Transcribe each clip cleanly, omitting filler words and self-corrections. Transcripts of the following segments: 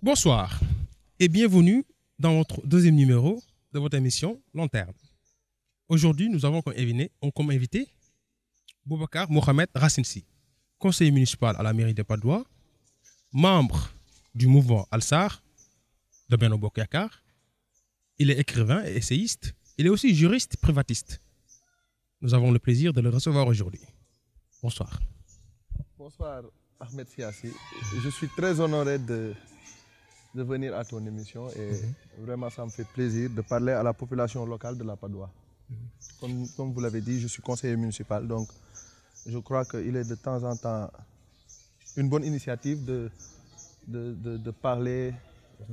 Bonsoir et bienvenue dans notre deuxième numéro de votre émission Long Terme. Aujourd'hui, nous avons comme invité Boubacar Mohamed Racine-Sy, conseiller municipal à la mairie de Patte d'Oie, membre du mouvement Al-Sar de Benno Bokk Yakaar. Il est écrivain et essayiste. Il est aussi juriste privatiste. Nous avons le plaisir de le recevoir aujourd'hui. Bonsoir. Bonsoir Ahmed Siassi. Je suis très honoré de venir à ton émission et vraiment ça me fait plaisir de parler à la population locale de la Patte d'Oie. Comme vous l'avez dit, je suis conseiller municipal, donc je crois qu'il est de temps en temps une bonne initiative de parler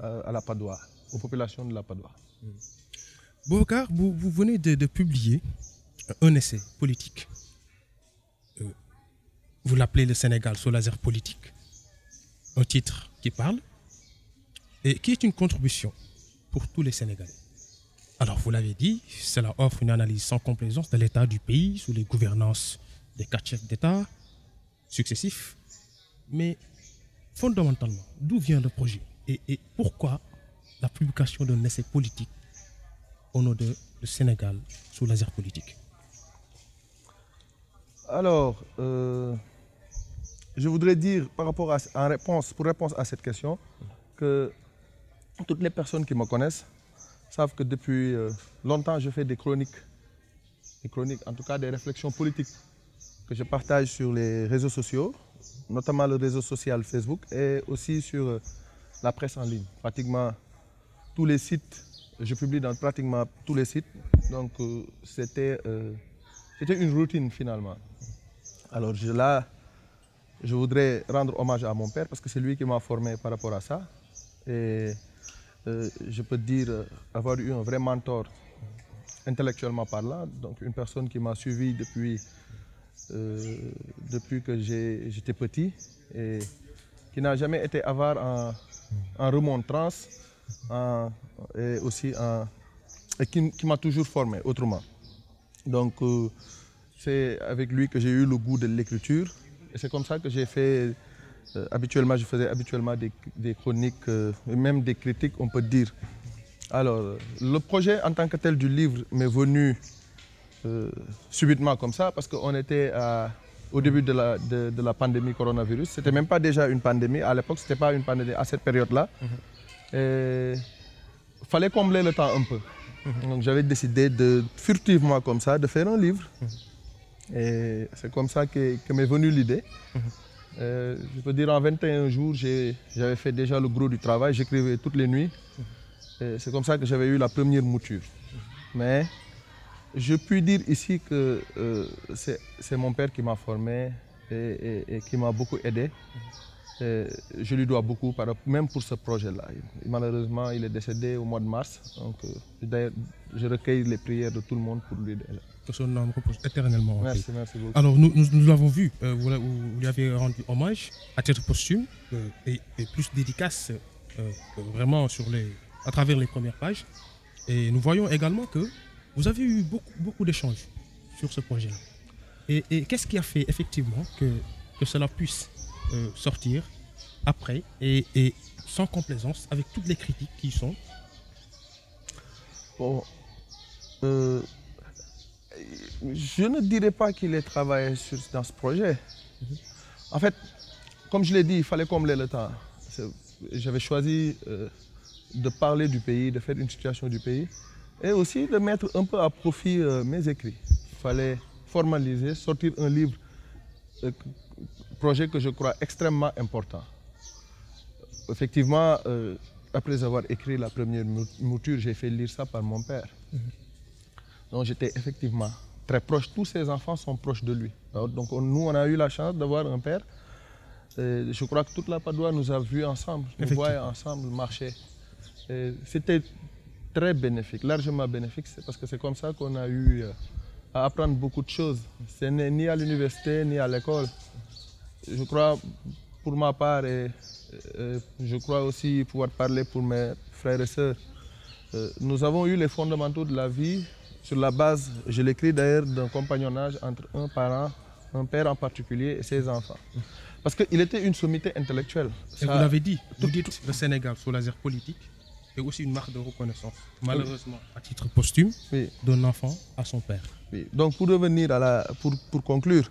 à la Patte d'Oie, aux populations de la Patte d'Oie. Boubacar, vous venez de publier un essai politique. Vous l'appelez Le Sénégal sous laser politique. Un titre qui parle et qui est une contribution pour tous les Sénégalais. Alors, vous l'avez dit, cela offre une analyse sans complaisance de l'état du pays sous les gouvernances des 4 chefs d'État successifs. Mais fondamentalement, d'où vient le projet et pourquoi la publication d'un essai politique au nom de le Sénégal sous laser politique? Alors, je voudrais dire pour réponse à cette question que toutes les personnes qui me connaissent savent que depuis longtemps je fais des chroniques, en tout cas des réflexions politiques que je partage sur les réseaux sociaux, notamment le réseau social Facebook et aussi sur la presse en ligne. Pratiquement tous les sites, je publie dans pratiquement tous les sites, donc c'était une routine finalement. Alors je voudrais rendre hommage à mon père parce que c'est lui qui m'a formé par rapport à ça. Et je peux dire avoir eu un vrai mentor intellectuellement parlant, donc une personne qui m'a suivi depuis que j'étais petit et qui n'a jamais été avare en remontrance et aussi qui m'a toujours formé autrement. Donc c'est avec lui que j'ai eu le goût de l'écriture et c'est comme ça que j'ai fait je faisais habituellement des chroniques et même des critiques, on peut dire. Alors, le projet en tant que tel du livre m'est venu subitement comme ça parce qu'on était au début de la pandémie coronavirus. C'était même pas déjà une pandémie. À l'époque, c'était pas une pandémie à cette période-là. Il fallait combler le temps un peu. Donc, j'avais décidé furtivement comme ça de faire un livre. Et c'est comme ça que m'est venue l'idée. Je peux dire en 21 jours, j'avais fait déjà le gros du travail, j'écrivais toutes les nuits. C'est comme ça que j'avais eu la première mouture. Mais je puis dire ici que c'est mon père qui m'a formé et qui m'a beaucoup aidé. Je lui dois beaucoup, même pour ce projet-là. Malheureusement, il est décédé au mois de mars. Donc, d'ailleurs, je recueille les prières de tout le monde pour lui. Que son nom repose éternellement. Merci beaucoup. Alors, nous l'avons vu, vous lui avez rendu hommage à titre posthume et plus dédicace vraiment à travers les premières pages. Et nous voyons également que vous avez eu beaucoup d'échanges sur ce projet-là. Et qu'est-ce qui a fait effectivement que cela puisse sortir après et sans complaisance avec toutes les critiques qui y sont? Bon, je ne dirais pas qu'il ait travaillé dans ce projet. En fait, comme je l'ai dit, il fallait combler le temps. J'avais choisi de parler du pays, de faire une situation du pays et aussi de mettre un peu à profit mes écrits. Il fallait formaliser, sortir un livre, projet que je crois extrêmement important. Effectivement, après avoir écrit la première mouture, j'ai fait lire ça par mon père. Donc j'étais effectivement très proche. Tous ses enfants sont proches de lui. Donc nous, on a eu la chance d'avoir un père. Et je crois que toute la Patte d'Oie nous a vus ensemble, nous voyait ensemble marcher. C'était très bénéfique, largement bénéfique, parce que c'est comme ça qu'on a eu à apprendre beaucoup de choses. Ce n'est ni à l'université, ni à l'école. Je crois, pour ma part, et je crois aussi pouvoir parler pour mes frères et sœurs, nous avons eu les fondamentaux de la vie sur la base, je l'écris d'ailleurs, d'un compagnonnage entre un parent un père en particulier et ses enfants. Parce qu'il était une sommité intellectuelle. Et vous l'avez dit, vous dites le Sénégal sous laser politique est aussi une marque de reconnaissance, malheureusement à titre posthume, Oui. d'un enfant à son père. Oui. Donc pour revenir pour conclure,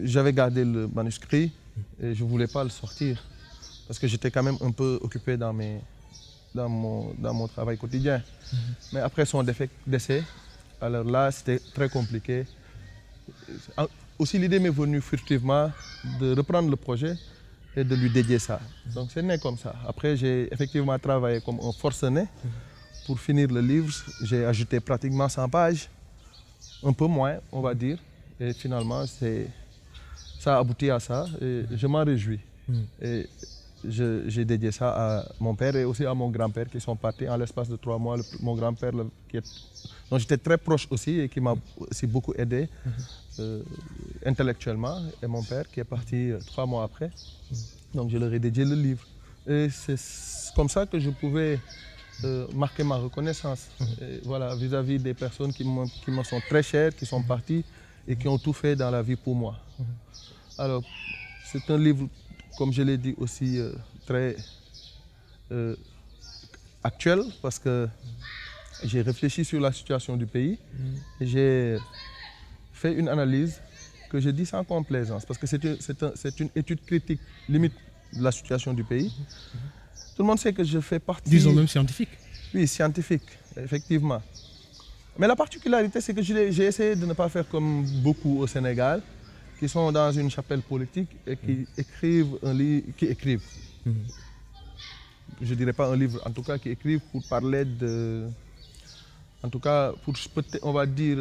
j'avais gardé le manuscrit et je ne voulais pas le sortir parce que j'étais quand même un peu occupé dans mon travail quotidien. Mais après son décès, alors là c'était très compliqué. Aussi l'idée m'est venue furtivement de reprendre le projet et de lui dédier ça. Donc c'est né comme ça. Après j'ai effectivement travaillé comme un forcené pour finir le livre. J'ai ajouté pratiquement 100 pages, un peu moins on va dire. Et finalement ça a abouti à ça et je m'en réjouis. Et j'ai dédié ça à mon père et aussi à mon grand-père qui sont partis en l'espace de 3 mois. Mon grand-père dont j'étais très proche aussi et qui m'a aussi beaucoup aidé intellectuellement, et mon père qui est parti 3 mois après. Donc je leur ai dédié le livre. Et c'est comme ça que je pouvais marquer ma reconnaissance voilà, vis-à-vis des personnes qui me sont très chères, qui sont parties et qui ont tout fait dans la vie pour moi. Alors c'est un livre, comme je l'ai dit aussi, très actuel parce que j'ai réfléchi sur la situation du pays et j'ai fait une analyse que je dis sans complaisance parce que c'est une étude critique limite de la situation du pays. Tout le monde sait que je fais partie... Disons même scientifique. Oui, scientifique, effectivement. Mais la particularité, c'est que j'ai essayé de ne pas faire comme beaucoup au Sénégal, qui sont dans une chapelle politique et qui écrivent un livre, je ne dirais pas un livre, en tout cas qui écrivent pour parler de, en tout cas pour, on va dire,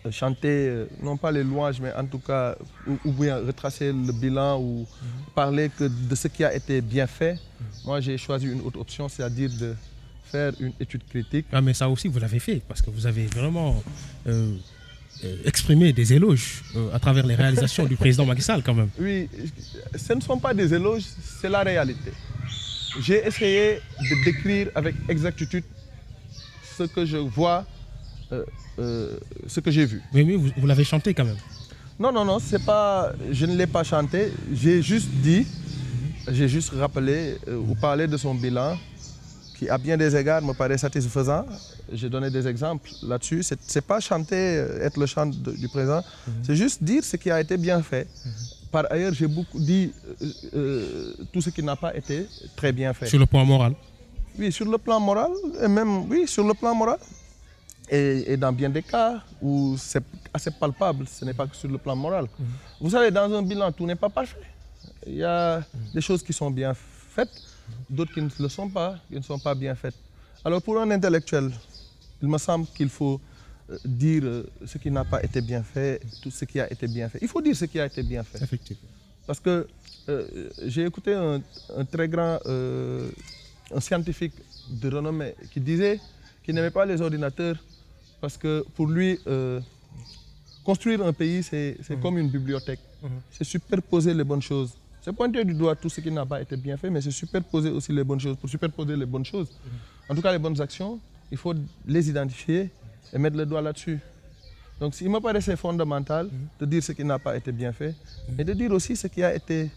chanter, non pas les louanges, mais en tout cas, ou bien retracer le bilan ou parler que de ce qui a été bien fait. Moi, j'ai choisi une autre option, c'est-à-dire de faire une étude critique. Ah, mais ça aussi, vous l'avez fait, parce que vous avez vraiment exprimé des éloges à travers les réalisations du président Macky Sall, quand même. Oui, ce ne sont pas des éloges, c'est la réalité. J'ai essayé de décrire avec exactitude ce que je vois, ce que j'ai vu. Mais oui, vous l'avez chanté quand même. Non, non, non, c'est pas, je ne l'ai pas chanté, j'ai juste dit, j'ai juste rappelé ou parlé de son bilan qui à bien des égards me paraît satisfaisant. J'ai donné des exemples là-dessus. C'est pas chanter, être le chant du président, c'est juste dire ce qui a été bien fait. Par ailleurs, j'ai beaucoup dit tout ce qui n'a pas été très bien fait. Sur le plan moral? Oui, sur le plan moral, et même, oui, sur le plan moral. Et dans bien des cas où c'est assez palpable, ce n'est pas que sur le plan moral. Vous savez, dans un bilan, tout n'est pas parfait. Il y a des choses qui sont bien faites, d'autres qui ne le sont pas, qui ne sont pas bien faites. Alors pour un intellectuel, il me semble qu'il faut dire ce qui n'a pas été bien fait, tout ce qui a été bien fait. Il faut dire ce qui a été bien fait. Effectivement. Parce que j'ai écouté un très grand un scientifique de renommée qui disait qu'il n'aimait pas les ordinateurs parce que pour lui, construire un pays, c'est comme une bibliothèque. C'est superposer les bonnes choses. C'est pointer du doigt tout ce qui n'a pas été bien fait, mais c'est superposer aussi les bonnes choses. Pour superposer les bonnes choses, en tout cas les bonnes actions, il faut les identifier et mettre le doigt là-dessus. Donc il me paraissait fondamental de dire ce qui n'a pas été bien fait et de dire aussi ce qui a été,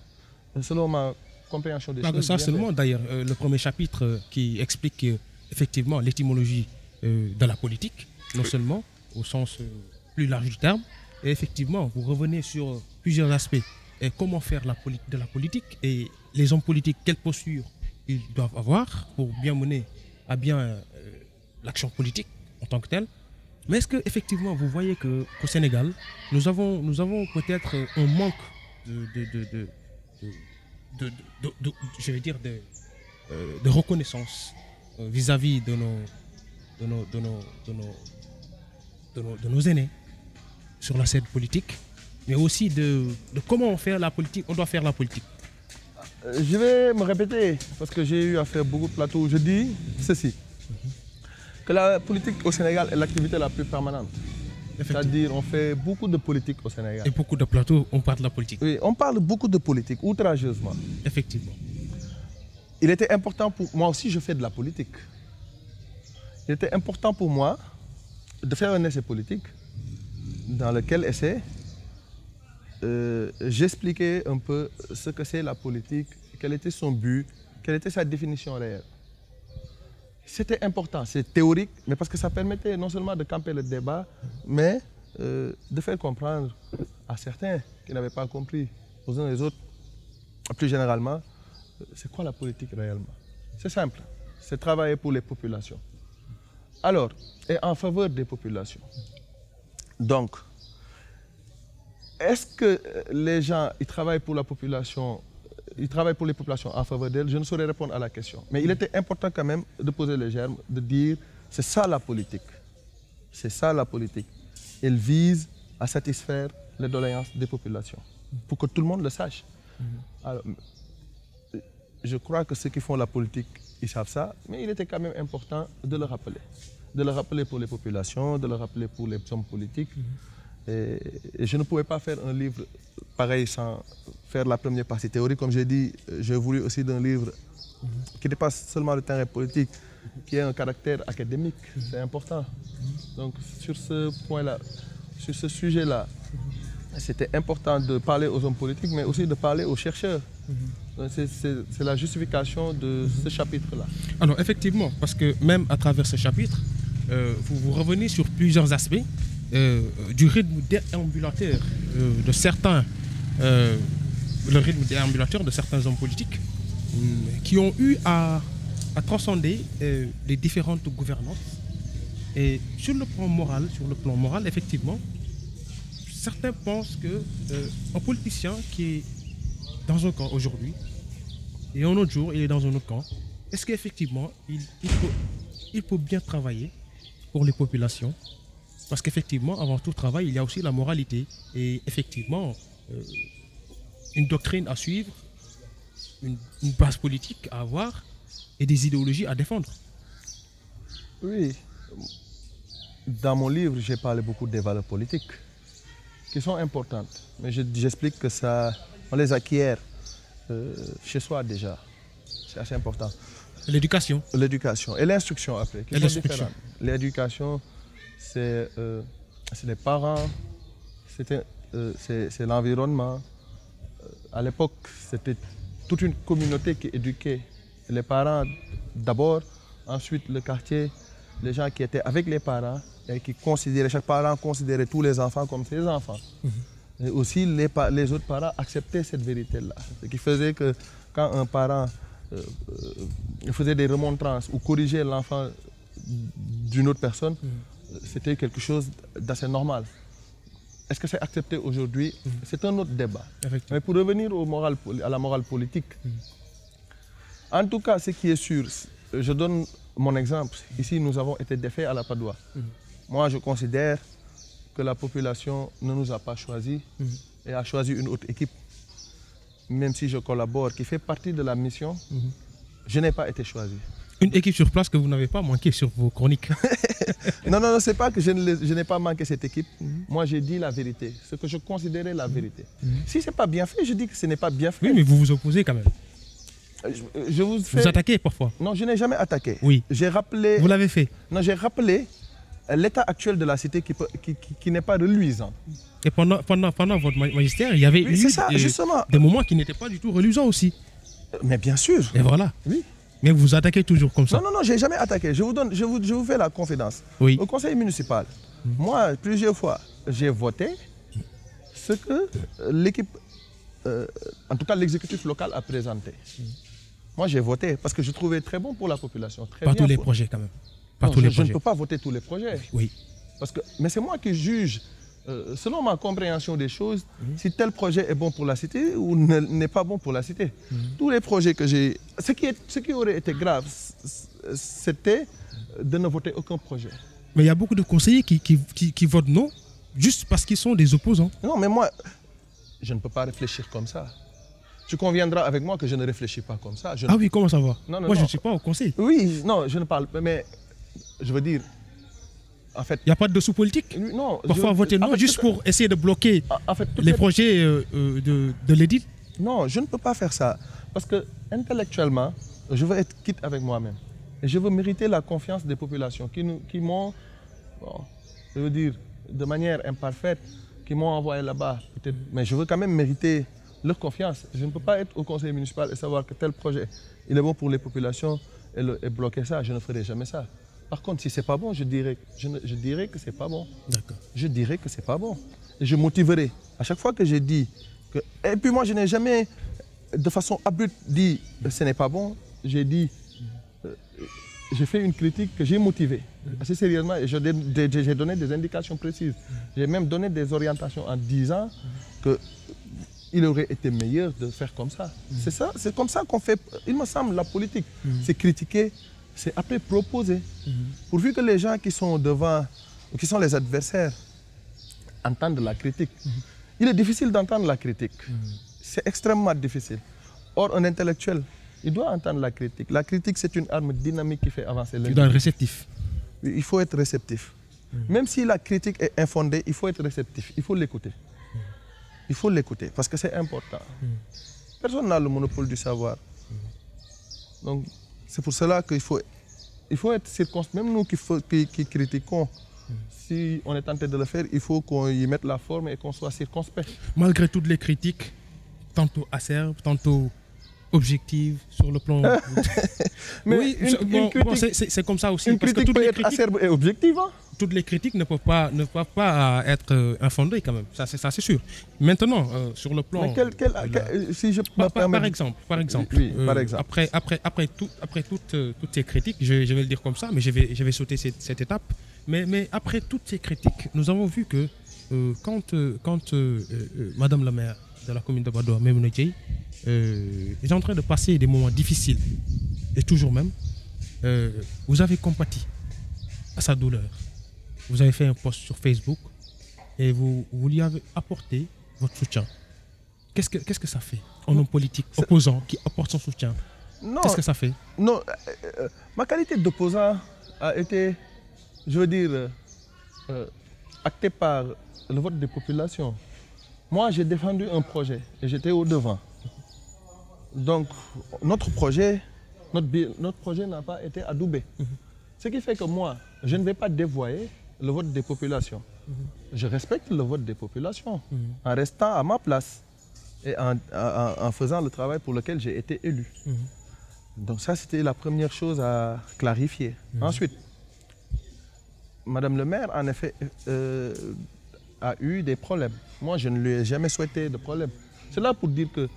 selon ma compréhension des choses. Ça seulement d'ailleurs, le premier chapitre qui explique effectivement l'étymologie de la politique, non seulement au sens plus large du terme, et effectivement vous revenez sur plusieurs aspects. Et comment faire de la politique et les hommes politiques, quelle posture ils doivent avoir pour bien mener à bien l'action politique en tant que telle. Mais est-ce qu'effectivement vous voyez qu'au Sénégal, nous avons peut-être un manque je vais dire de reconnaissance vis-à-vis de nos aînés sur la scène politique, mais aussi de comment faire la politique, on doit faire la politique. Je vais me répéter, parce que j'ai eu à faire beaucoup de plateaux. Je dis ceci, que la politique au Sénégal est l'activité la plus permanente. C'est-à-dire on fait beaucoup de politique au Sénégal. Et beaucoup de plateaux, on parle de la politique. Oui, on parle beaucoup de politique, outrageusement. Effectivement. Il était important pour moi aussi, je fais de la politique. Il était important pour moi de faire un essai politique dans lequel essai j'expliquais un peu ce que c'est la politique, quel était son but, quelle était sa définition réelle. C'était important, c'est théorique, mais parce que ça permettait non seulement de camper le débat, mais de faire comprendre à certains qui n'avaient pas compris, aux uns et aux autres, plus généralement, c'est quoi la politique réellement. C'est simple, c'est travailler pour les populations. Alors, et en faveur des populations. Donc, est-ce que les gens, ils travaillent pour la population, ils travaillent pour les populations en faveur d'elles? Je ne saurais répondre à la question. Mais il était important quand même de poser les germes, de dire, c'est ça la politique. C'est ça la politique. Elle vise à satisfaire les doléances des populations, pour que tout le monde le sache. Alors, je crois que ceux qui font la politique, ils savent ça, mais il était quand même important de le rappeler. De le rappeler pour les populations, de le rappeler pour les hommes politiques. Et je ne pouvais pas faire un livre pareil sans faire la première partie théorique. Comme j'ai dit, j'ai voulu aussi d'un livre qui dépasse seulement le terrain politique, qui a un caractère académique. C'est important. Donc sur ce point-là, sur ce sujet-là, c'était important de parler aux hommes politiques, mais aussi de parler aux chercheurs. C'est la justification de ce chapitre-là. Alors effectivement, parce que même à travers ce chapitre, vous revenez sur plusieurs aspects du rythme déambulateur de certains, le rythme déambulateur de certains hommes politiques qui ont eu à transcender les différentes gouvernances. Et sur le plan moral, effectivement, certains pensent qu'un politicien qui est dans un camp aujourd'hui et un autre jour il est dans un autre camp, est-ce qu'effectivement il peut bien travailler pour les populations? Parce qu'effectivement, avant tout travail, il y a aussi la moralité et effectivement une doctrine à suivre, une base politique à avoir et des idéologies à défendre. Oui, dans mon livre, j'ai parlé beaucoup des valeurs politiques qui sont importantes, mais j'explique que ça, on les acquiert chez soi déjà. C'est assez important. L'éducation. L'éducation et l'instruction après, qui sont différentes. L'éducation, c'est les parents, c'est l'environnement. À l'époque, c'était toute une communauté qui éduquait. Les parents d'abord, ensuite le quartier, les gens qui étaient avec les parents et qui considéraient, chaque parent considérait tous les enfants comme ses enfants. Et aussi les autres parents acceptaient cette vérité-là. Ce qui faisait que quand un parent faisait des remontrances ou corrigeait l'enfant d'une autre personne, c'était quelque chose d'assez normal. Est-ce que c'est accepté aujourd'hui? C'est un autre débat. Mais pour revenir à la morale politique, en tout cas, ce qui est sûr, je donne mon exemple. Ici, nous avons été défaits à la Padoue. Moi, je considère que la population ne nous a pas choisis et a choisi une autre équipe. Même si je collabore, qui fait partie de la mission, je n'ai pas été choisi. Une équipe sur place que vous n'avez pas manqué sur vos chroniques. Non, ce n'est pas que je n'ai pas manqué cette équipe. Moi, j'ai dit la vérité, ce que je considérais la vérité. Si ce n'est pas bien fait, je dis que ce n'est pas bien fait. Oui, mais vous vous opposez quand même. Vous attaquez parfois? Non, je n'ai jamais attaqué. Oui. J'ai rappelé... Vous l'avez fait? Non, j'ai rappelé l'état actuel de la cité qui n'est pas reluisant. Et pendant votre magistère, il y avait eu des moments qui n'étaient pas du tout reluisants aussi. Mais bien sûr. Et voilà. Oui. Mais vous attaquez toujours comme ça? Non, je n'ai jamais attaqué. Je vous fais la confidence. Oui. Au conseil municipal, moi, plusieurs fois, j'ai voté ce que l'équipe, en tout cas l'exécutif local a présenté. Moi, j'ai voté parce que je trouvais très bon pour la population. Très pas bien tous les projets quand même. Pas non, tous les je projets. ne peux pas voter tous les projets. Oui. Mais c'est moi qui juge, selon ma compréhension des choses, si tel projet est bon pour la cité ou n'est pas bon pour la cité. Tous les projets que j'ai... Ce qui aurait été grave, c'était de ne voter aucun projet. Mais il y a beaucoup de conseillers qui votent non, juste parce qu'ils sont des opposants. Non, mais moi, je ne peux pas réfléchir comme ça. Tu conviendras avec moi que je ne réfléchis pas comme ça. Ah oui, comment ça va? Non, moi, je ne suis pas au conseil. Oui, non, je ne parle pas, mais je veux dire, en fait... Il n'y a pas de dessous politique? Non. Parfois voter non, juste pour essayer de bloquer les projets de l'édile? Non, je ne peux pas faire ça. Parce que intellectuellement, je veux être quitte avec moi-même. Et je veux mériter la confiance des populations qui m'ont, bon, je veux dire, de manière imparfaite, qui m'ont envoyé là-bas. Mais je veux quand même mériter leur confiance. Je ne peux pas être au conseil municipal et savoir que tel projet, il est bon pour les populations et bloquer ça. Je ne ferai jamais ça. Par contre, si ce n'est pas bon, je dirais que ce n'est pas bon. D'accord. Je dirais que ce n'est pas bon. Et je motiverai. À chaque fois que j'ai dit que... Et puis moi, je n'ai jamais, de façon abrupte, dit que ce n'est pas bon. J'ai dit... j'ai fait une critique que j'ai motivée assez sérieusement et j'ai donné des indications précises. J'ai même donné des orientations en disant qu'il aurait été meilleur de faire comme ça. C'est ça, c'est comme ça qu'on fait, il me semble, la politique. C'est critiquer, c'est après proposer. Pourvu que les gens qui sont devant, qui sont les adversaires, entendent la critique. Il est difficile d'entendre la critique. C'est extrêmement difficile. Or, un intellectuel, il doit entendre la critique. La critique, c'est une arme dynamique qui fait avancer l'individu. Tu dois être réceptif. Il faut être réceptif. Même si la critique est infondée, il faut être réceptif. Il faut l'écouter. Il faut l'écouter parce que c'est important. Personne n'a le monopole du savoir. Donc, c'est pour cela qu'il faut être circonspect. Même nous qui critiquons, si on est tenté de le faire, il faut qu'on y mette la forme et qu'on soit circonspect. Malgré toutes les critiques, tantôt acerbes, tantôt objectives sur le plan... Mais oui, c'est comme ça aussi. Une parce critique que peut être acerbe et objective. Hein? Toutes les critiques ne peuvent pas être infondées quand même, ça c'est sûr. Maintenant, sur le plan... Mais si je peux par exemple, oui, par exemple. Après toutes ces critiques, je vais le dire comme ça, mais je vais sauter cette étape. Mais après toutes ces critiques, nous avons vu que quand Madame la maire de la commune de Badoa, Maimouna Dièye, est en train de passer des moments difficiles, et toujours même, vous avez compati à sa douleur. Vous avez fait un post sur Facebook et vous lui avez apporté votre soutien. Qu'est-ce que ça fait un homme politique opposant qui apporte son soutien? Qu'est-ce que ça fait? Non, ma qualité d'opposant a été, je veux dire, actée par le vote des populations. Moi, j'ai défendu un projet et j'étais au devant. Donc, notre projet n'a pas été adoubé. Ce qui fait que moi, je ne vais pas dévoyer le vote des populations. Je respecte le vote des populations en restant à ma place et en faisant le travail pour lequel j'ai été élu. Donc ça, c'était la première chose à clarifier. Ensuite, Madame le maire, en effet, a eu des problèmes. Moi, je ne lui ai jamais souhaité de problème. C'est là pour dire que,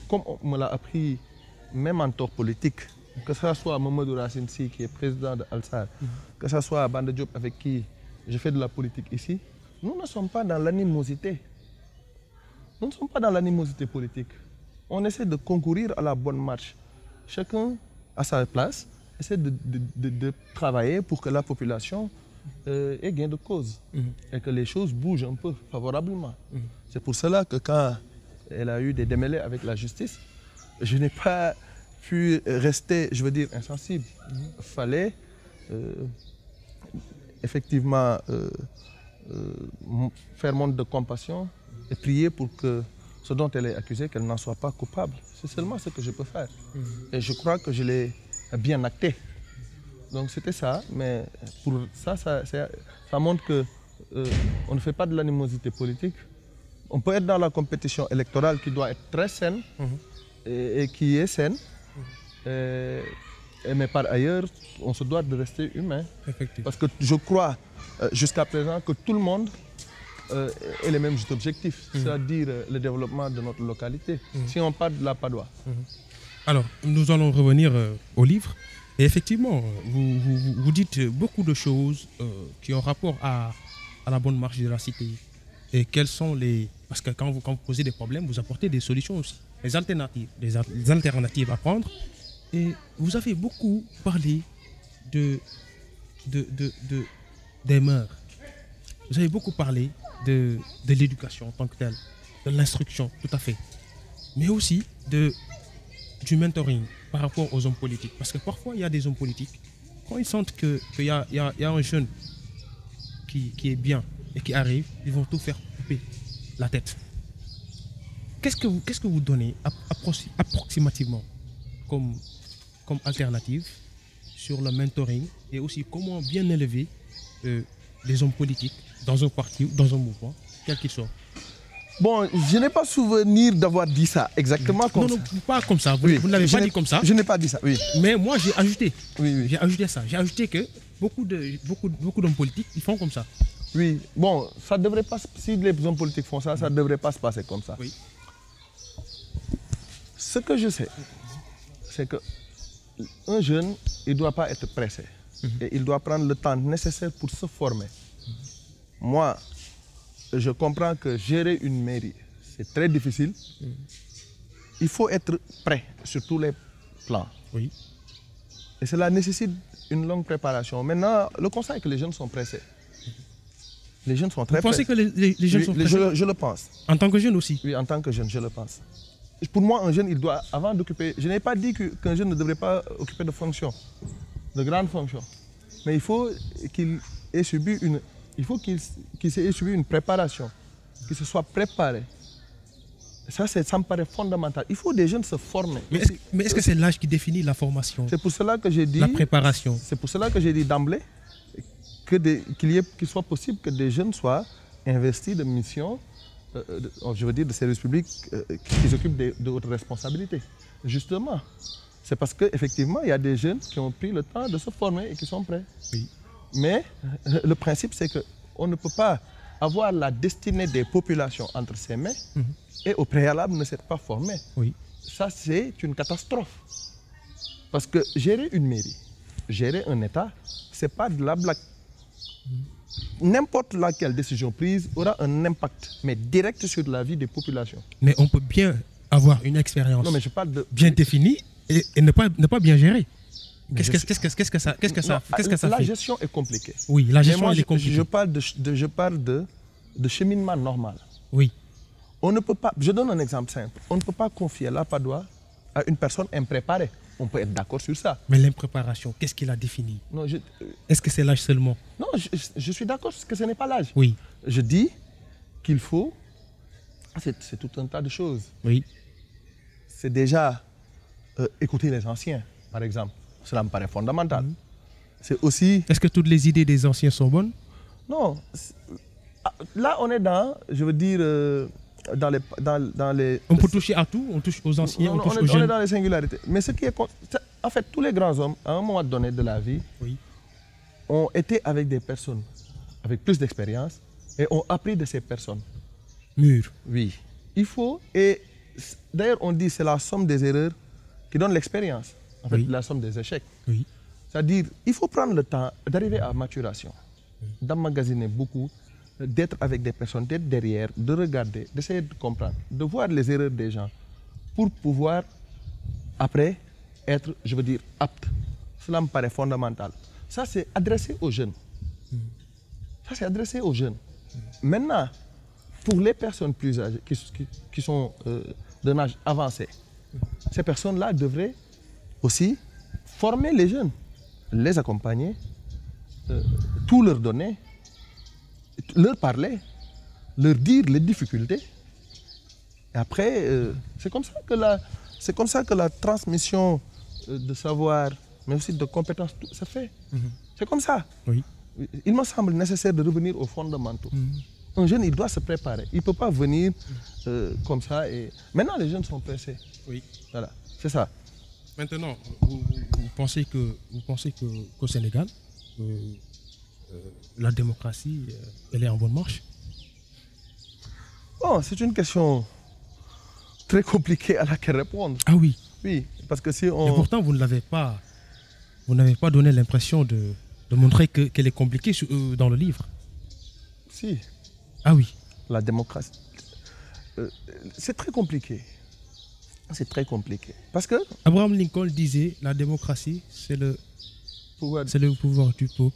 comme on me l'a appris, même en tort politique, que ce soit Mamadou Racine Sy, qui est président de Al-Sar, que ce soit Banda Diop avec qui je fais de la politique ici, nous ne sommes pas dans l'animosité. Nous ne sommes pas dans l'animosité politique. On essaie de concourir à la bonne marche. Chacun à sa place essaie de travailler pour que la population ait gain de cause et que les choses bougent un peu favorablement. C'est pour cela que quand elle a eu des démêlés avec la justice, je n'ai pas pu rester, je veux dire, insensible. Il fallait effectivement faire montre de compassion et prier pour que ce dont elle est accusée, qu'elle n'en soit pas coupable. C'est seulement ce que je peux faire. Et je crois que je l'ai bien acté. Donc c'était ça, mais pour ça, ça montre qu'on ne fait pas de l'animosité politique. On peut être dans la compétition électorale qui doit être très saine et qui est saine. Mais par ailleurs, on se doit de rester humain. Parce que je crois jusqu'à présent que tout le monde ait les mêmes objectifs, c'est-à-dire le développement de notre localité. Si on parle de la Padoa. Alors, nous allons revenir au livre. Et effectivement, vous dites beaucoup de choses qui ont rapport à la bonne marche de la cité. Et quelles sont les... Parce que quand vous posez des problèmes, vous apportez des solutions aussi. Les alternatives à prendre. Et vous avez beaucoup parlé des mœurs. Vous avez beaucoup parlé de l'éducation en tant que telle, de l'instruction, tout à fait. Mais aussi du mentoring par rapport aux hommes politiques. Parce que parfois, il y a des hommes politiques, quand ils sentent qu'il y a un jeune qui est bien et qui arrive, ils vont tout faire couper la tête. Qu'est-ce que vous donnez approximativement comme alternative sur le mentoring et aussi comment bien élever les hommes politiques dans un parti ou dans un mouvement, quel qu'il soit? Bon, je n'ai pas souvenir d'avoir dit ça exactement comme ça. Non, pas comme ça. Vous, Oui, vous ne l'avez je pas n'ai- dit comme ça. Je n'ai pas dit ça, oui. Mais moi, j'ai ajouté. Oui. J'ai ajouté ça. J'ai ajouté que beaucoup d'hommes politiques, ils font comme ça. Oui, bon, ça devrait pas, si les hommes politiques font ça, ça ne devrait pas se passer comme ça. Oui. Ce que je sais, c'est qu'un jeune, il ne doit pas être pressé. Et il doit prendre le temps nécessaire pour se former. Moi, je comprends que gérer une mairie, c'est très difficile. Il faut être prêt sur tous les plans. Oui. Et cela nécessite une longue préparation. Maintenant, le constat est que les jeunes sont pressés. Les jeunes sont très Vous pensez pressés. que les jeunes Oui, sont pressés? je le pense. En tant que jeune aussi? Oui, en tant que jeune, je le pense. Pour moi, un jeune, il doit, avant d'occuper... Je n'ai pas dit qu'un jeune ne devrait pas occuper de fonctions, de grandes fonctions. Mais il faut qu'il ait subi une... Il faut qu'il ait subi une préparation, qu'il se soit préparé. Ça me paraît fondamental. Il faut des jeunes se former. Mais est-ce que c'est l'âge qui définit la formation? C'est pour cela que j'ai dit... La préparation? C'est pour cela que j'ai dit d'emblée qu'il soit possible que des jeunes soient investis de missions, je veux dire de services publics qui s'occupent de hautes responsabilités. Justement, c'est parce qu'effectivement, il y a des jeunes qui ont pris le temps de se former et qui sont prêts. Oui. Mais le principe, c'est qu'on ne peut pas avoir la destinée des populations entre ses mains et au préalable ne s'être pas formé. Oui. Ça, c'est une catastrophe. Parce que gérer une mairie, gérer un État, ce n'est pas de la blague. N'importe laquelle décision prise aura un impact, mais direct sur la vie des populations. Mais on peut bien avoir une expérience Non, mais je parle de... bien définie et ne pas bien gérer. Mais Qu'est-ce que ça La fait? gestion est compliquée. Oui, la Mais gestion moi, elle est compliquée. je parle de cheminement normal. Oui. On ne peut pas... Je donne un exemple simple. On ne peut pas confier la Padoa à une personne impréparée. On peut être d'accord sur ça. Mais l'impréparation, qu'est-ce qu'il a défini? Non, Est-ce que c'est l'âge seulement? non, je suis d'accord que ce n'est pas l'âge. Oui. Je dis qu'il faut... C'est tout un tas de choses. Oui. C'est déjà écouter les anciens, par exemple. Cela me paraît fondamental. C'est aussi... Est-ce que toutes les idées des anciens sont bonnes? Non. Là, on est dans, je veux dire, dans les... On peut toucher à tout, on touche aux anciens, Non, on touche aux on est jeunes. dans les singularités. Mais ce qui est... En fait, tous les grands hommes, à un moment donné de la vie, Oui. ont été avec des personnes avec plus d'expérience et ont appris de ces personnes. Mûr. Oui. Il faut... Et d'ailleurs, on dit que c'est la somme des erreurs qui donne l'expérience. En fait, Oui. la somme des échecs. Oui. C'est-à-dire, il faut prendre le temps d'arriver à maturation, d'emmagasiner beaucoup, d'être avec des personnes, d'être derrière, de regarder, d'essayer de comprendre, de voir les erreurs des gens pour pouvoir, après, être, je veux dire, apte. Cela me paraît fondamental. Ça, c'est adressé aux jeunes. Ça, c'est adressé aux jeunes. Maintenant, pour les personnes plus âgées, qui sont d'un âge avancé, ces personnes-là devraient aussi former les jeunes, les accompagner, tout leur donner, leur parler, leur dire les difficultés. Et après, c'est comme ça que la transmission de savoir, mais aussi de compétences, tout se fait. C'est comme ça. Oui. Il me semble nécessaire de revenir aux fondamentaux. Un jeune, il doit se préparer. Il ne peut pas venir comme ça. Et... Maintenant, les jeunes sont pressés. Oui. Voilà, c'est ça. Maintenant, vous pensez qu'au Sénégal, la démocratie, elle est en bonne marche? Bon, c'est une question très compliquée à laquelle répondre. Ah oui. Oui, parce que si on... Et pourtant, vous n'avez pas donné l'impression de montrer qu'elle est compliquée dans le livre. Si, Ah oui. la démocratie, c'est très compliqué. C'est très compliqué. Parce que... Abraham Lincoln disait, la démocratie, c'est le pouvoir du peuple.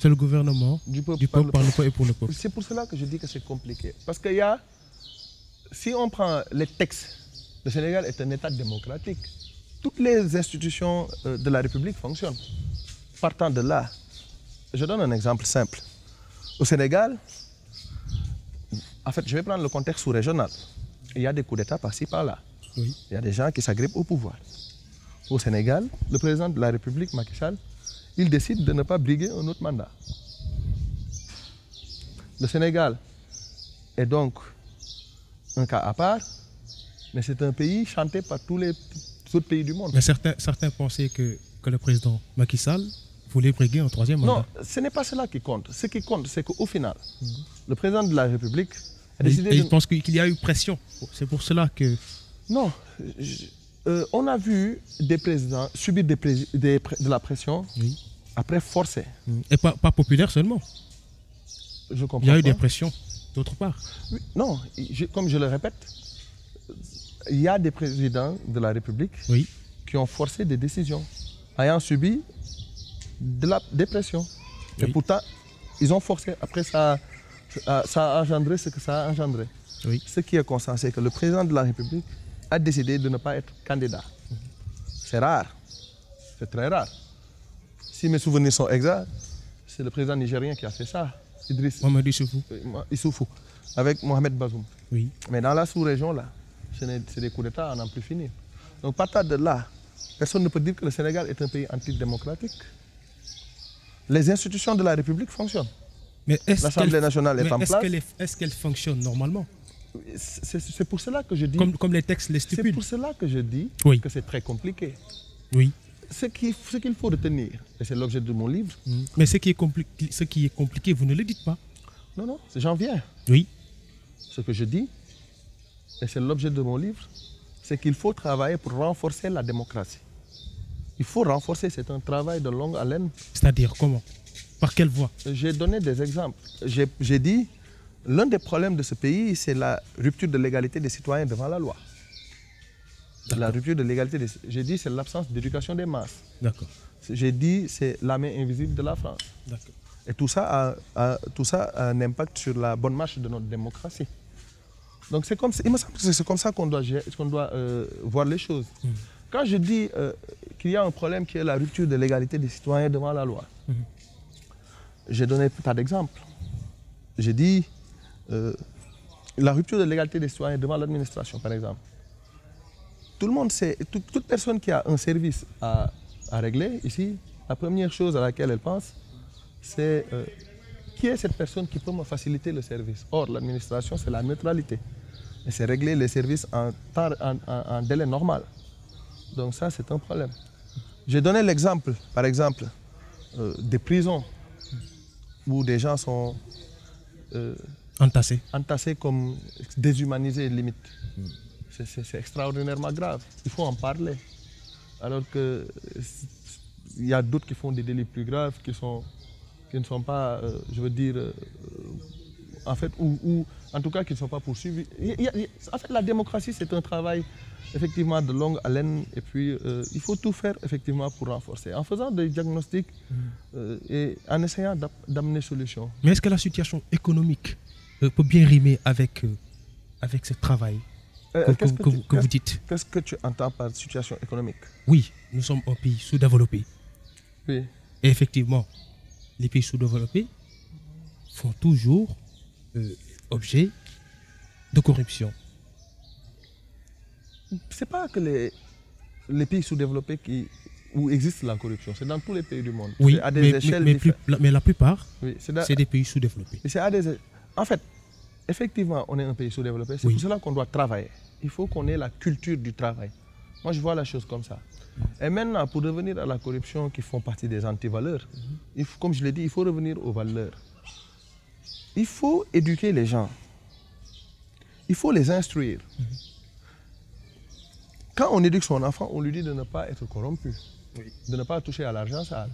C'est le gouvernement du peuple par le peuple et pour le peuple. C'est pour cela que je dis que c'est compliqué. Parce qu'il y a... Si on prend les textes, le Sénégal est un État démocratique. Toutes les institutions de la République fonctionnent. Partant de là, je donne un exemple simple. Au Sénégal, en fait, je vais prendre le contexte sous-régional. Il y a des coups d'État par-ci, par-là. Oui. Il y a des gens qui s'agrippent au pouvoir. Au Sénégal, le président de la République, Macky Sall, il décide de ne pas briguer un autre mandat. Le Sénégal est donc un cas à part, mais c'est un pays chanté par tous les autres pays du monde. Mais certains pensaient que le président Macky Sall voulait briguer un troisième mandat. Non, ce n'est pas cela qui compte. Ce qui compte, c'est qu'au final, le président de la République a Et décidé je pense qu'il y a eu pression. C'est pour cela que... Non, on a vu des présidents subir de la pression, Oui. après forcer. Et pas populaire seulement. Je comprends Il y a eu pas. des pressions d'autre part. Oui, non, comme je le répète, il y a des présidents de la République Oui. qui ont forcé des décisions, ayant subi de la dépression. Et Oui. pourtant, ils ont forcé. Après, ça a engendré ce que ça a engendré. Oui. Ce qui est constant, c'est que le président de la République a décidé de ne pas être candidat. C'est rare. C'est très rare. Si mes souvenirs sont exacts, c'est le président nigérien qui a fait ça, Idriss Mamadou Issoufou. Issoufou, avec Mohamed Bazoum. Oui. Mais dans la sous-région, là, c'est des coups d'État à n'en plus finir. Donc, partant de là, personne ne peut dire que le Sénégal est un pays antidémocratique. Les institutions de la République fonctionnent. L'Assemblée nationale est en place. Est-ce qu'elle fonctionne normalement? C'est pour cela que je dis... Comme les textes les C'est stipulent. pour cela que je dis Oui. que c'est très compliqué. Oui. Ce qu'il faut retenir, et c'est l'objet de mon livre... Mais ce qui est compliqué, vous ne le dites pas. Non, non, j'en viens. Oui. Ce que je dis, et c'est l'objet de mon livre, c'est qu'il faut travailler pour renforcer la démocratie. Il faut renforcer, c'est un travail de longue haleine. C'est-à-dire comment? Par quelle voie? J'ai donné des exemples. J'ai dit, l'un des problèmes de ce pays, c'est la rupture de l'égalité des citoyens devant la loi. La rupture de l'égalité, j'ai dit, c'est l'absence d'éducation des masses. D'accord. J'ai dit, c'est la main invisible de la France. D'accord. Et tout ça a un impact sur la bonne marche de notre démocratie. Donc il me semble que c'est comme ça qu'on doit voir les choses. Quand je dis qu'il y a un problème qui est la rupture de l'égalité des citoyens devant la loi, j'ai donné tas d'exemples. J'ai dit la rupture de l'égalité des citoyens devant l'administration, par exemple. Tout le monde sait, toute personne qui a un service à régler ici, la première chose à laquelle elle pense, c'est qui est cette personne qui peut me faciliter le service. Or, l'administration, c'est la neutralité. Et c'est régler les services en délai normal. Donc ça, c'est un problème. J'ai donné l'exemple, par exemple, des prisons où des gens sont entassés comme déshumanisés limite. C'est extraordinairement grave. Il faut en parler. Alors qu'il y a d'autres qui font des délits plus graves qui ne sont pas, je veux dire, en fait, ou en tout cas qui ne sont pas poursuivis. En fait, la démocratie, c'est un travail effectivement de longue haleine et puis il faut tout faire effectivement pour renforcer. En faisant des diagnostics et en essayant d'amener solution. Mais est-ce que la situation économique peut bien rimer avec ce travail que vous dites? Qu'est-ce que tu entends par situation économique? Oui, nous sommes un pays sous-développé. Oui. Et effectivement, les pays sous-développés font toujours objet de corruption. Ce n'est pas que les pays sous-développés où existe la corruption, c'est dans tous les pays du monde. Oui, à des échelles mais la plupart, oui, c'est des pays sous-développés. En fait, effectivement, on est un pays sous-développé, c'est pour cela qu'on doit travailler. Il faut qu'on ait la culture du travail. Moi, je vois la chose comme ça. Et maintenant, pour revenir à la corruption qui font partie des antivaleurs, comme je l'ai dit, il faut revenir aux valeurs. Il faut éduquer les gens. Il faut les instruire. Quand on éduque son enfant, on lui dit de ne pas être corrompu, de ne pas toucher à l'argent sale,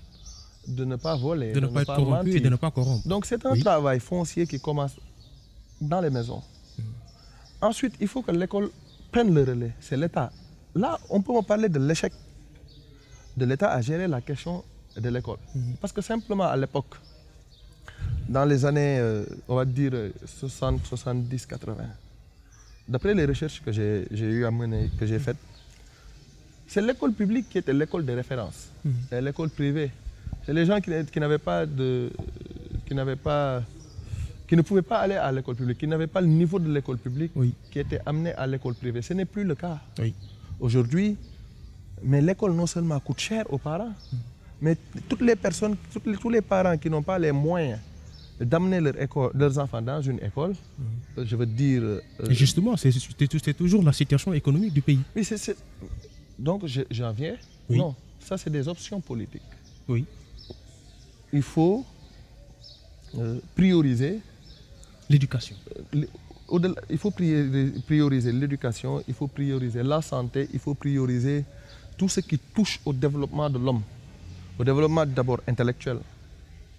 de ne pas voler, de ne pas être corrompu mentir. Et de ne pas corrompre. Donc c'est un travail foncier qui commence dans les maisons. Ensuite, il faut que l'école prenne le relais. C'est l'État. Là, on peut me parler de l'échec de l'État à gérer la question de l'école. Parce que simplement à l'époque, dans les années, on va dire 60, 70, 80, d'après les recherches que j'ai eu à mener, que j'ai faites, c'est l'école publique qui était l'école de référence. Et l'école privée, c'est les gens qui ne pouvaient pas aller à l'école publique, qui n'avaient pas le niveau de l'école publique, qui étaient amenés à l'école privée. Ce n'est plus le cas. Aujourd'hui, mais l'école non seulement coûte cher aux parents, mais toutes les personnes, tous les parents qui n'ont pas les moyens d'amener leurs enfants dans une école, je veux dire... Et justement, c'est toujours la situation économique du pays. Oui, donc j'en viens. Oui. Non, ça c'est des options politiques. Oui. Il faut prioriser l'éducation. Il faut prioriser l'éducation, il faut prioriser la santé, il faut prioriser tout ce qui touche au développement de l'homme. Au développement d'abord intellectuel,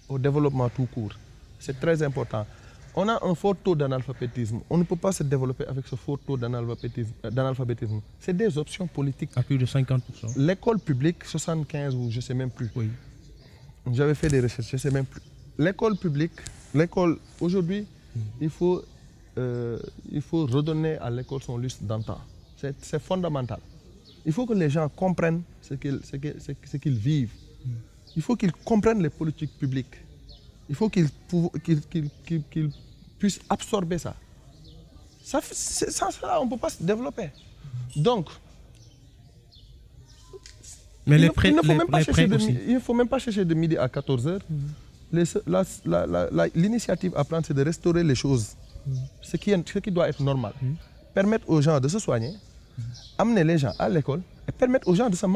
au développement tout court. C'est très important. On a un fort taux d'analphabétisme. On ne peut pas se développer avec ce fort taux d'analphabétisme. C'est des options politiques. À plus de 50%. L'école publique, 75 ou je ne sais même plus. Oui. J'avais fait des recherches, je ne sais même plus. L'école publique, aujourd'hui, il faut redonner à l'école son lustre d'antan. C'est fondamental. Il faut que les gens comprennent ce qu'ils vivent. Il faut qu'ils comprennent les politiques publiques. Il faut qu'ils puissent absorber ça. Sans ça, on ne peut pas se développer. Donc, mais il ne faut même pas chercher de midi à 14h. L'initiative à prendre, c'est de restaurer les choses. Ce qui doit être normal. Permettre aux gens de se soigner, amener les gens à l'école et permettre aux gens de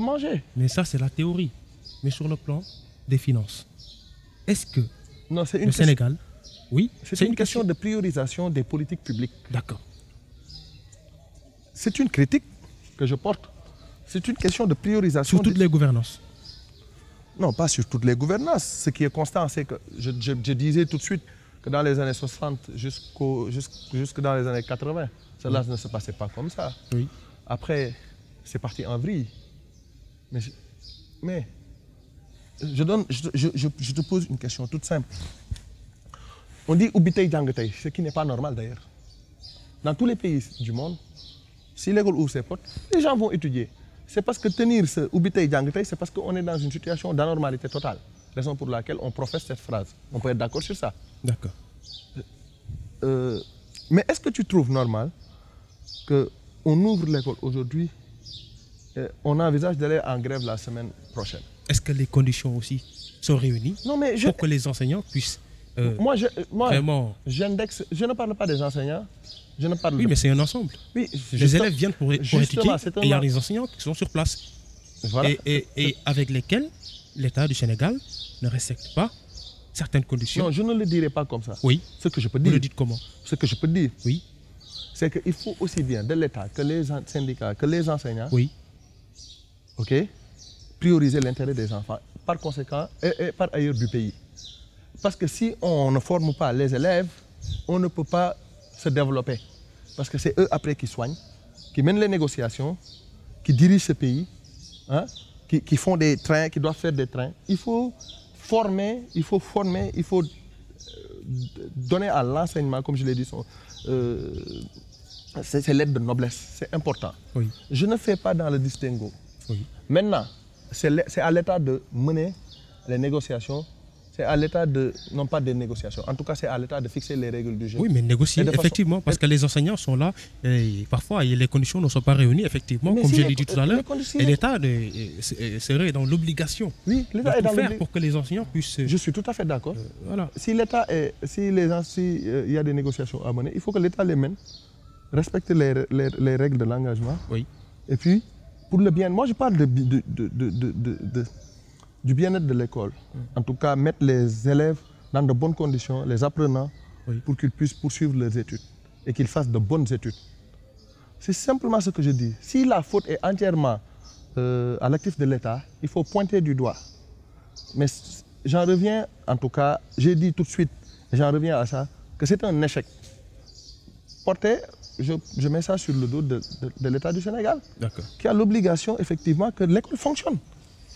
manger. Mais ça, c'est la théorie. Mais sur le plan des finances, est-ce que le Sénégal... Oui, c'est une question de priorisation des politiques publiques. D'accord. C'est une critique que je porte. C'est une question de priorisation. Sur toutes les gouvernances? Non, pas sur toutes les gouvernances. Ce qui est constant, c'est que je disais tout de suite que dans les années 60 jusque dans les années 80, cela ne se passait pas comme ça. Oui. Après, c'est parti en vrille. Mais je te pose une question toute simple. On dit Ubitei Djangetei, ce qui n'est pas normal d'ailleurs. Dans tous les pays du monde, si l'école ouvre ses portes, les gens vont étudier. C'est parce que tenir ce Ubitei Djangetei, c'est parce qu'on est dans une situation d'anormalité totale. Raison pour laquelle on professe cette phrase. On peut être d'accord sur ça. D'accord. Mais est-ce que tu trouves normal qu'on ouvre l'école aujourd'hui et on envisage d'aller en grève la semaine prochaine? Est-ce que les conditions aussi sont réunies pour que les enseignants puissent vraiment... je ne parle pas des enseignants. Oui, mais c'est un ensemble. Oui, les élèves viennent pour étudier et il y a les enseignants qui sont sur place. Voilà. Et avec lesquels l'État du Sénégal ne respecte pas certaines conditions. Non, je ne le dirai pas comme ça. Oui. Ce que je peux dire. Vous le dites comment? Ce que je peux dire, oui, c'est qu'il faut aussi bien de l'État que les syndicats, que les enseignants, oui, ok, prioriser l'intérêt des enfants, par conséquent, et par ailleurs du pays. Parce que si on ne forme pas les élèves, on ne peut pas se développer. Parce que c'est eux après qui soignent, qui mènent les négociations, qui dirigent ce pays, hein, qui font des trains, qui doivent faire des trains. Il faut former, il faut donner à l'enseignement, comme je l'ai dit, c'est l'aide de noblesse, c'est important. Oui. Je ne fais pas dans le distinguo. Oui. Maintenant, c'est à l'État de mener les négociations. C'est à l'État de, non pas des négociations, en tout cas c'est à l'État de fixer les règles du jeu. Oui, mais négocier, effectivement, parce que les enseignants sont là et parfois les conditions ne sont pas réunies, effectivement, mais comme je l'ai dit tout à l'heure, et l'État serait dans l'obligation de tout faire pour que les enseignants puissent... Je suis tout à fait d'accord. Voilà. Si l'État s'il y a des négociations à mener, il faut que l'État les mène, respecte les règles de l'engagement. Oui. Et puis, pour le bien, moi je parle du bien-être de l'école. En tout cas, mettre les élèves dans de bonnes conditions, les apprenants, pour qu'ils puissent poursuivre leurs études et qu'ils fassent de bonnes études. C'est simplement ce que je dis. Si la faute est entièrement à l'actif de l'État, il faut pointer du doigt. Mais j'en reviens, en tout cas, j'ai dit tout de suite, j'en reviens à ça, que c'est un échec. Je mets ça sur le dos de l'État du Sénégal, qui a l'obligation, effectivement, que l'école fonctionne.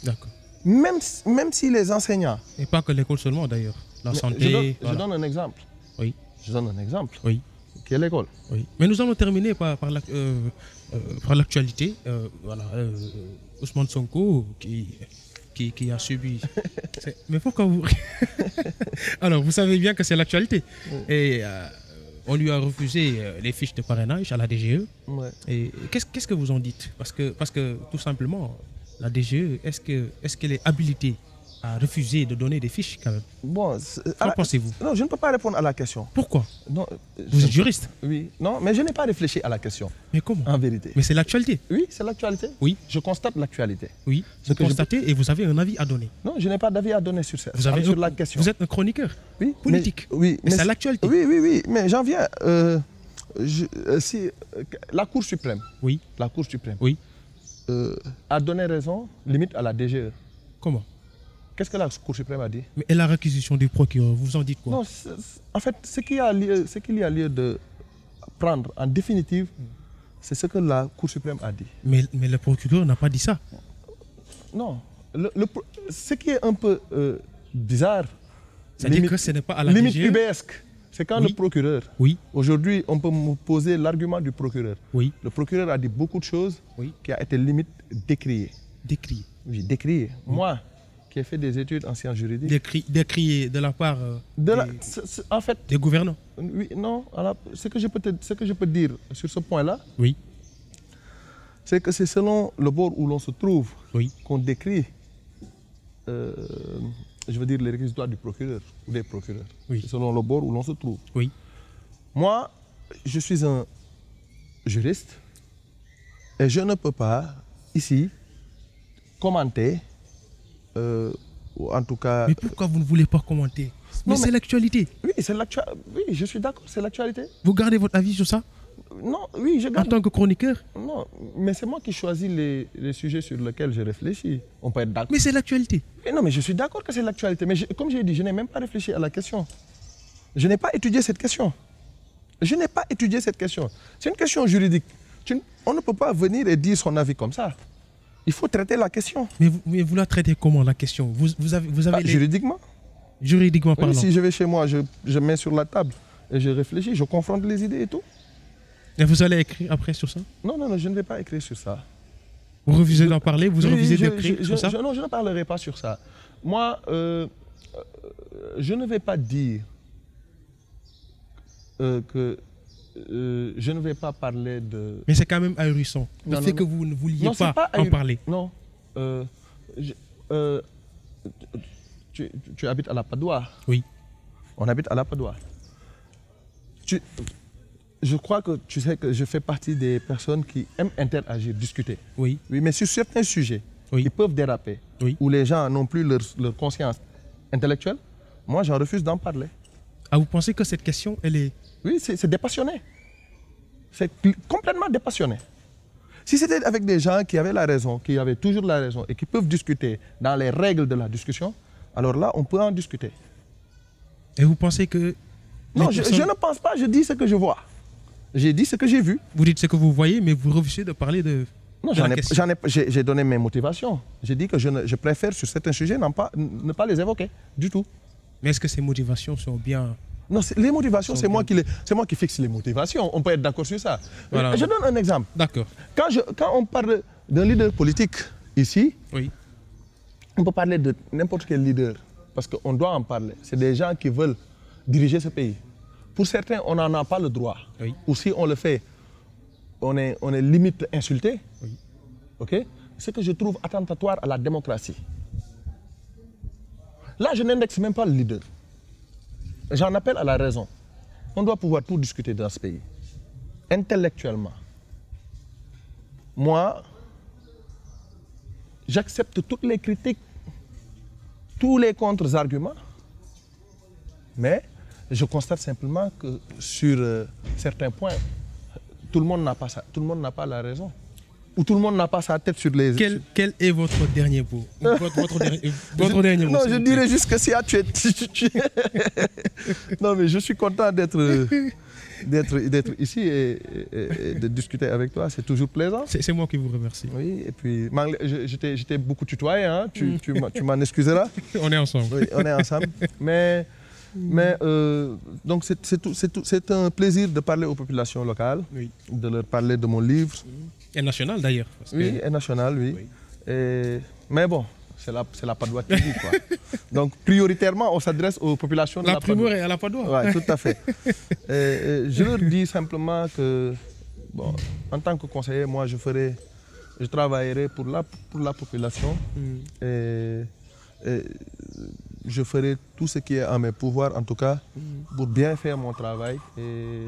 D'accord. Même si les enseignants... Et pas que l'école seulement d'ailleurs, la santé... Je donne un exemple. Oui. Je donne un exemple. Oui. Qui est l'école. Oui. Mais nous allons terminer par l'actualité. Voilà, Ousmane Sonko qui a subi... Mais pourquoi vous... Alors, vous savez bien que c'est l'actualité. Oui. Et on lui a refusé les fiches de parrainage à la DGE. Ouais. Et qu'est-ce que vous en dites? Parce que tout simplement... La DGE, est-ce qu'elle est habilitée a refusé de donner des fiches quand même. Bon, Qu'en pensez-vous? Non, je ne peux pas répondre à la question. Pourquoi? Non, Vous êtes juriste? Oui, non, mais je n'ai pas réfléchi à la question, Mais comment? en vérité. Mais c'est l'actualité. Oui, c'est l'actualité. Oui. Je constate l'actualité. Oui, Ce vous que je constatez et vous avez un avis à donner. Non, je n'ai pas d'avis à donner sur ça. Vous, avez sur la question. Vous êtes un chroniqueur Oui, politique. Oui, mais c'est l'actualité. Oui, oui, oui, mais j'en viens. Si la Cour suprême, Oui, la Cour suprême oui. a donné raison, limite à la DGE. Comment? Qu'est-ce que la Cour suprême a dit? Mais et la réquisition du procureur, vous en dites quoi? Non, en fait, ce qu'il y a lieu de prendre en définitive, c'est ce que la Cour suprême a dit. Mais le procureur n'a pas dit ça. Non, ce qui est un peu bizarre, C'est-à-dire que ce n'est pas à la limite DGE. UBesque, c'est quand Oui. le procureur, Oui, aujourd'hui on peut me poser l'argument du procureur. oui, Le procureur a dit beaucoup de choses oui. qui a été limite décriées. Décrié. Oui, décriées. Moi, qui ai fait des études en sciences juridiques, Décrié de la part en fait, des gouvernants. oui, non, ce que je peux dire sur ce point-là, Oui, c'est que c'est selon le bord où l'on se trouve oui, qu'on décrit, je veux dire, les réquisitoires du procureur ou des procureurs. Oui. C'est selon le bord où l'on se trouve. oui. Moi, je suis un juriste et je ne peux pas, ici, commenter, ou en tout cas... Mais pourquoi vous ne voulez pas commenter? Mais c'est l'actualité. Oui, oui, je suis d'accord, c'est l'actualité. Vous gardez votre avis sur ça? Non, oui, je En garde. tant que chroniqueur? Non, mais c'est moi qui choisis les sujets sur lesquels je réfléchis. On peut être d'accord. Mais c'est l'actualité. Non, mais je suis d'accord que c'est l'actualité. Mais comme j'ai dit, je n'ai même pas réfléchi à la question. Je n'ai pas étudié cette question. Je n'ai pas étudié cette question. C'est une question juridique. On ne peut pas venir et dire son avis comme ça. Il faut traiter la question. Mais vous la traitez comment, la question? Vous avez Juridiquement. Juridiquement parlant. Oui, si je vais chez moi, je mets sur la table et je réfléchis, je confronte les idées et tout. Et vous allez écrire après sur ça? Non, non, non, je ne vais pas écrire sur ça. Vous refusez d'en parler? Vous refusez d'écrire sur ça? Non, je ne parlerai pas sur ça. Moi, je ne vais pas dire que je ne vais pas parler de... Mais c'est quand même ahurissant. Le fait que vous ne vouliez pas en parler. Non. Tu habites à la Padoue. Oui. On habite à la Padoue. Je crois que tu sais que je fais partie des personnes qui aiment interagir, discuter. Oui. Oui, mais sur certains sujets, Oui. ils peuvent déraper, Oui. où les gens n'ont plus leur conscience intellectuelle. Moi, j'en refuse d'en parler. Ah, vous pensez que cette question, elle est... Oui, c'est dépassionné. C'est complètement dépassionné. Si c'était avec des gens qui avaient la raison, qui avaient toujours la raison et qui peuvent discuter dans les règles de la discussion, alors là, on peut en discuter. Et vous pensez que... Non, je ne pense pas, je dis ce que je vois. J'ai dit ce que j'ai vu. Vous dites ce que vous voyez, mais vous refusez de parler de... Non, j'ai donné mes motivations. J'ai dit que je préfère sur certains sujets ne pas les évoquer du tout. Mais est-ce que ces motivations sont bien... Non, les motivations, c'est moi qui fixe les motivations. On peut être d'accord sur ça. Voilà. Je donne un exemple. D'accord. Quand on parle d'un leader politique ici, Oui. on peut parler de n'importe quel leader. Parce qu'on doit en parler. C'est des gens qui veulent diriger ce pays. Pour certains, on n'en a pas le droit. Oui. Ou si on le fait, on est limite insulté. Oui. OK? Ce que je trouve attentatoire à la démocratie. Là, je n'indexe même pas le leader. J'en appelle à la raison. On doit pouvoir tout discuter dans ce pays. Intellectuellement. Moi, j'accepte toutes les critiques, tous les contre-arguments, mais je constate simplement que sur certains points, tout le monde n'a pas la raison. Ou tout le monde n'a pas sa tête sur les... Quel est votre dernier mot? Votre dernier mot? Non, je dirais juste que si Non, mais je suis content d'être ici et de discuter avec toi. C'est toujours plaisant. C'est moi qui vous remercie. Oui, et puis j'étais beaucoup tutoyé, hein? Tu m'en excuseras. On est ensemble. Oui, on est ensemble. Donc c'est un plaisir de parler aux populations locales, Oui. de leur parler de mon livre. Et national d'ailleurs. Oui, et national, oui. Oui. Mais bon, c'est la Padoue qui dit, quoi. Donc prioritairement, on s'adresse aux populations de la Padoue. La primeur est à la Padoue. Oui, tout à fait. Je leur dis simplement que, bon, en tant que conseiller, moi je travaillerai pour la population. Et Et je ferai tout ce qui est en mes pouvoirs, en tout cas, pour bien faire mon travail et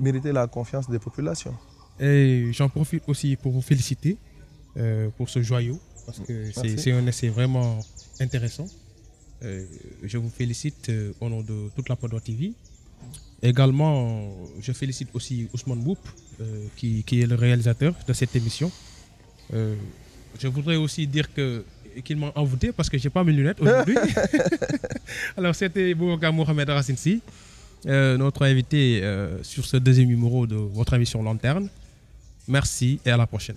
mériter la confiance des populations. Et j'en profite aussi pour vous féliciter pour ce joyau, parce que c'est un essai vraiment intéressant. Je vous félicite au nom de toute la Padoa TV. Également, je félicite aussi Ousmane Mboup, qui est le réalisateur de cette émission. Je voudrais aussi dire qu'il m'a envoûté parce que je n'ai pas mes lunettes aujourd'hui. Alors, c'était Boubacar Mohamed Racine Sy, notre invité sur ce deuxième numéro de votre émission Lanterne. Merci et à la prochaine.